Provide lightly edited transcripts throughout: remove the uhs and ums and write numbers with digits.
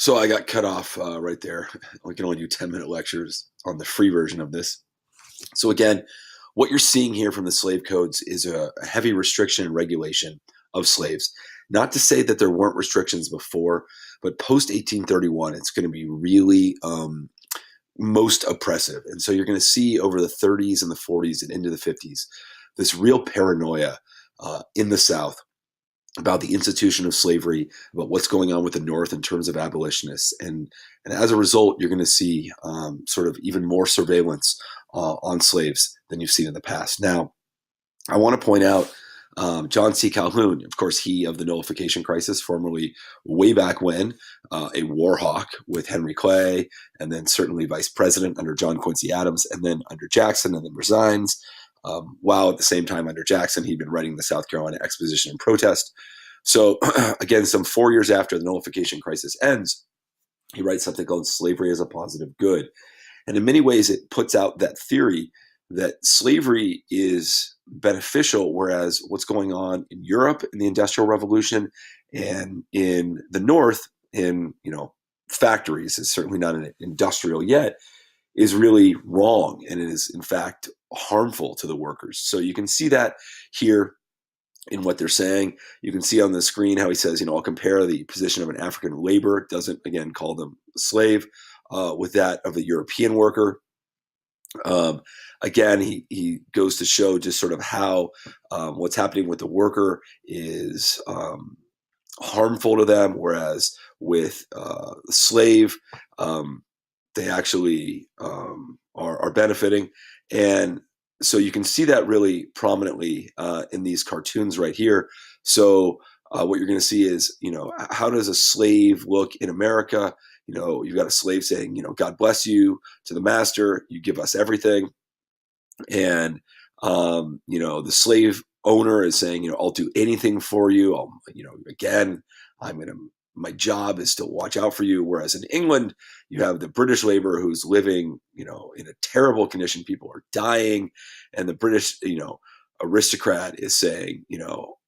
So I got cut off right there. We can only do 10-minute lectures on the free version of this. So again, what you're seeing here from the slave codes is a heavy restriction and regulation of slaves. Not to say that there weren't restrictions before, but post 1831, it's going to be really most oppressive. And so you're going to see over the 30s and the 40s and into the 50s this real paranoia in the South about the institution of slavery, about what's going on with the North in terms of abolitionists. And as a result, you're going to see sort of even more surveillance on slaves than you've seen in the past. Now, I want to point out John C. Calhoun, of course, he of the nullification crisis, formerly way back when, a war hawk with Henry Clay, and then certainly vice president under John Quincy Adams, and then under Jackson, and then resigns. While at the same time under Jackson, he'd been writing the South Carolina Exposition and Protest. So again, some 4 years after the nullification crisis ends, he writes something called Slavery as a Positive Good. And in many ways, it puts out that theory that slavery is beneficial, whereas what's going on in Europe in the Industrial Revolution and in the North in, factories, is certainly not an industrial yet, is really wrong, and it is in fact harmful to the workers. So you can see that here in what they're saying. You can see on the screen how he says, I'll compare the position of an African laborer, doesn't again call them a slave, with that of a European worker. Again, he goes to show just sort of how what's happening with the worker is harmful to them, whereas with the slave, they actually are benefiting. And so you can see that really prominently in these cartoons right here. So what you're going to see is, how does a slave look in America? You've got a slave saying, God bless you to the master, you give us everything. And, the slave owner is saying, I'll do anything for you. Again, my job is to watch out for you. Whereas in England, you have the British laborer who's living, in a terrible condition. People are dying. And the British, aristocrat is saying,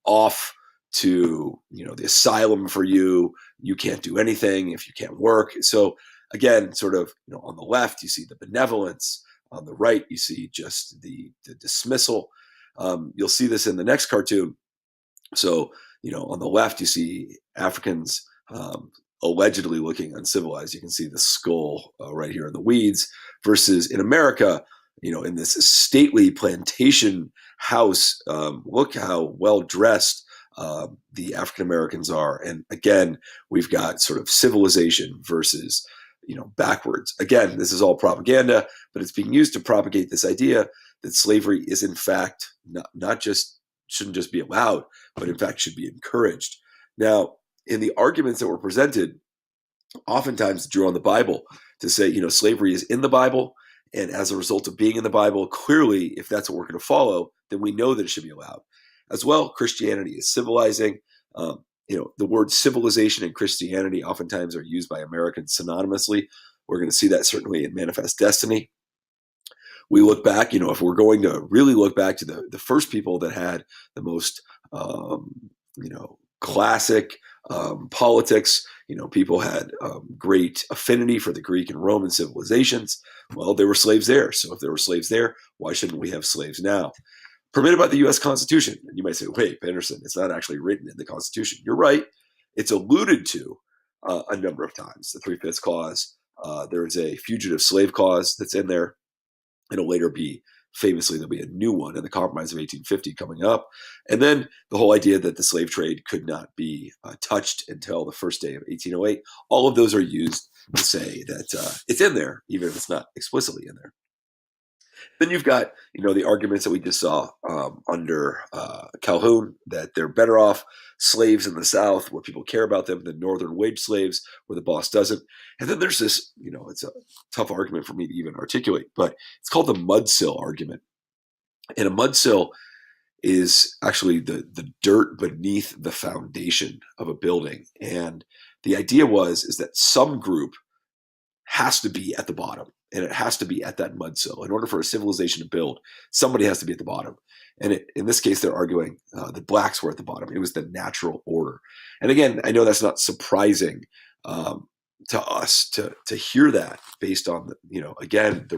off to, the asylum for you. You can't do anything if you can't work. So again, sort of, on the left, you see the benevolence. On the right, you see just the dismissal. You'll see this in the next cartoon. So, on the left, you see Africans allegedly looking uncivilized. You can see the skull right here in the weeds, versus in America, in this stately plantation house, look how well dressed the African Americans are. And again, we've got sort of civilization versus, backwards. Again, this is all propaganda, but it's being used to propagate this idea that slavery is in fact shouldn't just be allowed, but in fact should be encouraged. Now, in the arguments that were presented, oftentimes drew on the Bible to say, slavery is in the Bible. And as a result of being in the Bible, clearly, if that's what we're going to follow, then we know that it should be allowed. As well, Christianity is civilizing. The word civilization and Christianity oftentimes are used by Americans synonymously. We're going to see that certainly in Manifest Destiny. We look back, if we're going to really look back to the first people that had the most, classic politics, people had great affinity for the Greek and Roman civilizations. Well, there were slaves there. So if there were slaves there, why shouldn't we have slaves now? Permitted by the U.S. Constitution. And you might say, wait, Anderson, it's not actually written in the Constitution. You're right. It's alluded to a number of times. The 3/5 clause. There is a fugitive slave clause that's in there. It'll later be, famously, there'll be a new one in the Compromise of 1850 coming up. And then the whole idea that the slave trade could not be touched until the first day of 1808. All of those are used to say that it's in there, even if it's not explicitly in there. Then you've got, the arguments that we just saw under Calhoun, that they're better off slaves in the South where people care about them than northern wage slaves where the boss doesn't. And then there's this, it's a tough argument for me to even articulate, but it's called the mudsill argument. And a mudsill is actually the dirt beneath the foundation of a building. And the idea is that some group has to be at the bottom, and it has to be at that mudsill. In order for a civilization to build, somebody has to be at the bottom. And in this case, they're arguing that blacks were at the bottom. It was the natural order. And again, I know that's not surprising to us to hear that based on the, again, the